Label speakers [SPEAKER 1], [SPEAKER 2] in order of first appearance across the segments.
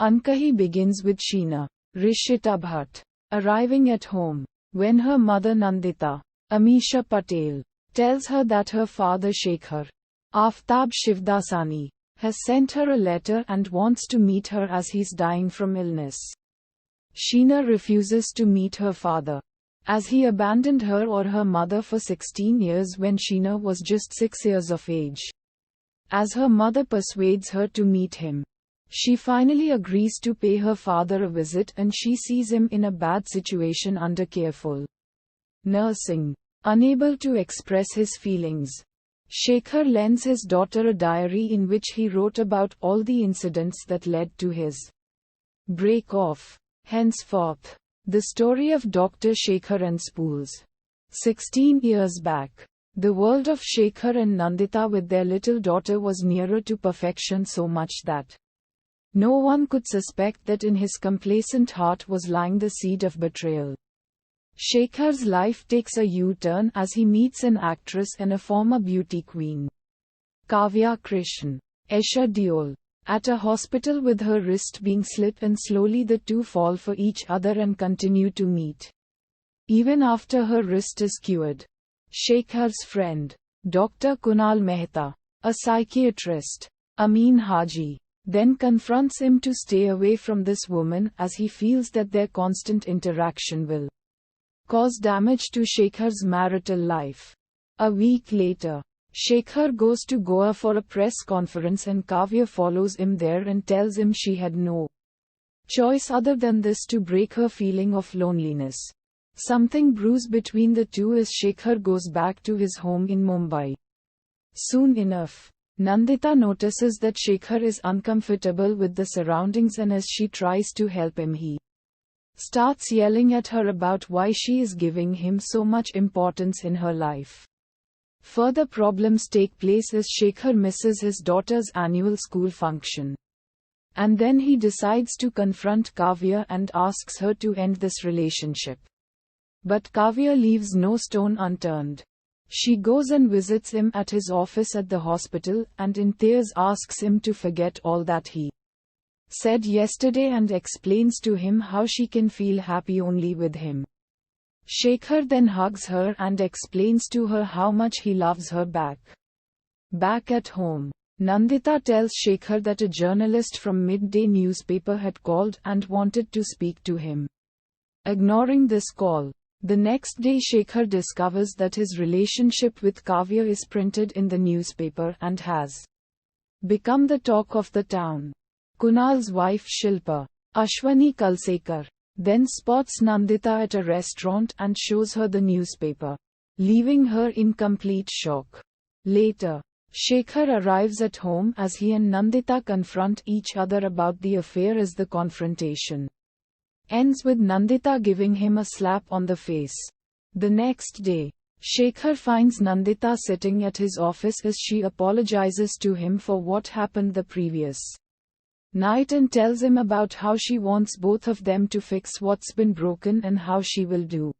[SPEAKER 1] Ankahee begins with Sheena, Rishita Bhatt, arriving at home, when her mother Nandita, Amisha Patel, tells her that her father Shekhar, Aftab Shivdasani, has sent her a letter and wants to meet her as he's dying from illness. Sheena refuses to meet her father, as he abandoned her or her mother for 16 years when Sheena was just 6 years of age. As her mother persuades her to meet him, she finally agrees to pay her father a visit, and she sees him in a bad situation under careful nursing. Unable to express his feelings, Shekhar lends his daughter a diary in which he wrote about all the incidents that led to his break-off. Henceforth, the story of Dr. Shekhar unspools. 16 years back, the world of Shekhar and Nandita with their little daughter was nearer to perfection, so much that no one could suspect that in his complacent heart was lying the seed of betrayal. Shekhar's life takes a U-turn as he meets an actress and a former beauty queen, Kavya Krishan, Esha Deol, at a hospital with her wrist being slit, and slowly the two fall for each other and continue to meet. Even after her wrist is cured, Shekhar's friend, Dr. Kunal Mehta, a psychiatrist, Amin Haji, then confronts him to stay away from this woman as he feels that their constant interaction will cause damage to Shekhar's marital life. A week later, Shekhar goes to Goa for a press conference and Kavya follows him there and tells him she had no choice other than this to break her feeling of loneliness. Something brews between the two as Shekhar goes back to his home in Mumbai. Soon enough, Nandita notices that Shekhar is uncomfortable with the surroundings, and as she tries to help him, he starts yelling at her about why she is giving him so much importance in her life. Further problems take place as Shekhar misses his daughter's annual school function. And then he decides to confront Kavya and asks her to end this relationship. But Kavya leaves no stone unturned. She goes and visits him at his office at the hospital and in tears asks him to forget all that he said yesterday and explains to him how she can feel happy only with him. Shekhar then hugs her and explains to her how much he loves her back. Back at home, Nandita tells Shekhar that a journalist from midday newspaper had called and wanted to speak to him. Ignoring this call, the next day Shekhar discovers that his relationship with Kavya is printed in the newspaper and has become the talk of the town. Kunal's wife Shilpa, Ashwani Kalsekar, then spots Nandita at a restaurant and shows her the newspaper, leaving her in complete shock. Later, Shekhar arrives at home as he and Nandita confront each other about the affair as the confrontation ends with Nandita giving him a slap on the face. The next day, Shekhar finds Nandita sitting at his office as she apologizes to him for what happened the previous night and tells him about how she wants both of them to fix what's been broken and how she will do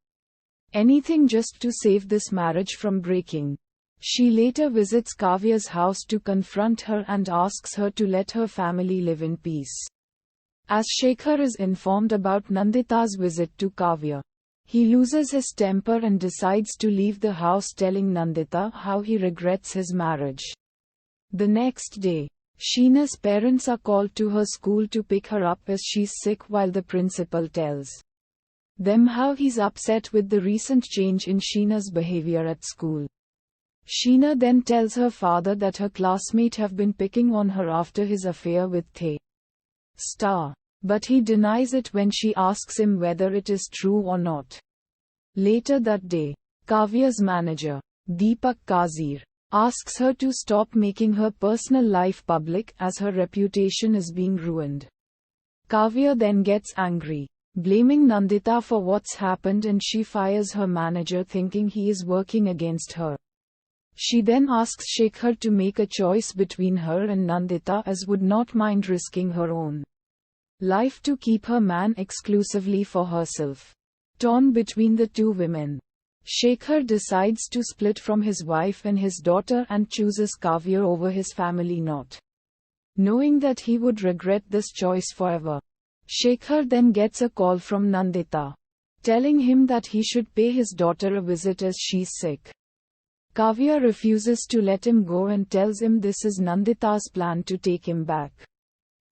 [SPEAKER 1] anything just to save this marriage from breaking. She later visits Kavya's house to confront her and asks her to let her family live in peace. As Shekhar is informed about Nandita's visit to Kavya, he loses his temper and decides to leave the house, telling Nandita how he regrets his marriage. The next day, Sheena's parents are called to her school to pick her up as she's sick, while the principal tells them how he's upset with the recent change in Sheena's behavior at school. Sheena then tells her father that her classmate have been picking on her after his affair with The Star, but he denies it when she asks him whether it is true or not. Later that day, Kavya's manager, Deepak Kazir, asks her to stop making her personal life public as her reputation is being ruined. Kavya then gets angry, blaming Nandita for what's happened, and she fires her manager thinking he is working against her. She then asks Shekhar to make a choice between her and Nandita, as would not mind risking her own life to keep her man exclusively for herself. Torn between the two women, Shekhar decides to split from his wife and his daughter and chooses Kavya over his family, not knowing that he would regret this choice forever. Shekhar then gets a call from Nandita, telling him that he should pay his daughter a visit as she's sick. Kavya refuses to let him go and tells him this is Nandita's plan to take him back.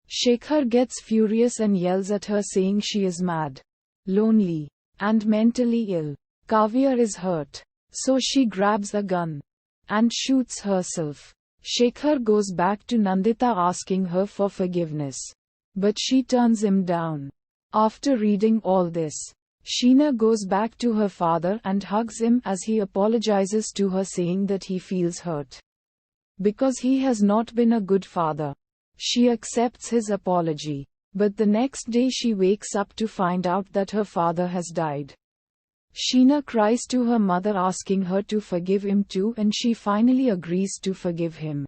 [SPEAKER 1] Shekhar gets furious and yells at her, saying she is mad, lonely, and mentally ill. Kavya is hurt, so she grabs a gun and shoots herself. Shekhar goes back to Nandita asking her for forgiveness, but she turns him down. After reading all this, Sheena goes back to her father and hugs him as he apologizes to her, saying that he feels hurt because he has not been a good father. She accepts his apology, but the next day she wakes up to find out that her father has died. Sheena cries to her mother asking her to forgive him too, and she finally agrees to forgive him.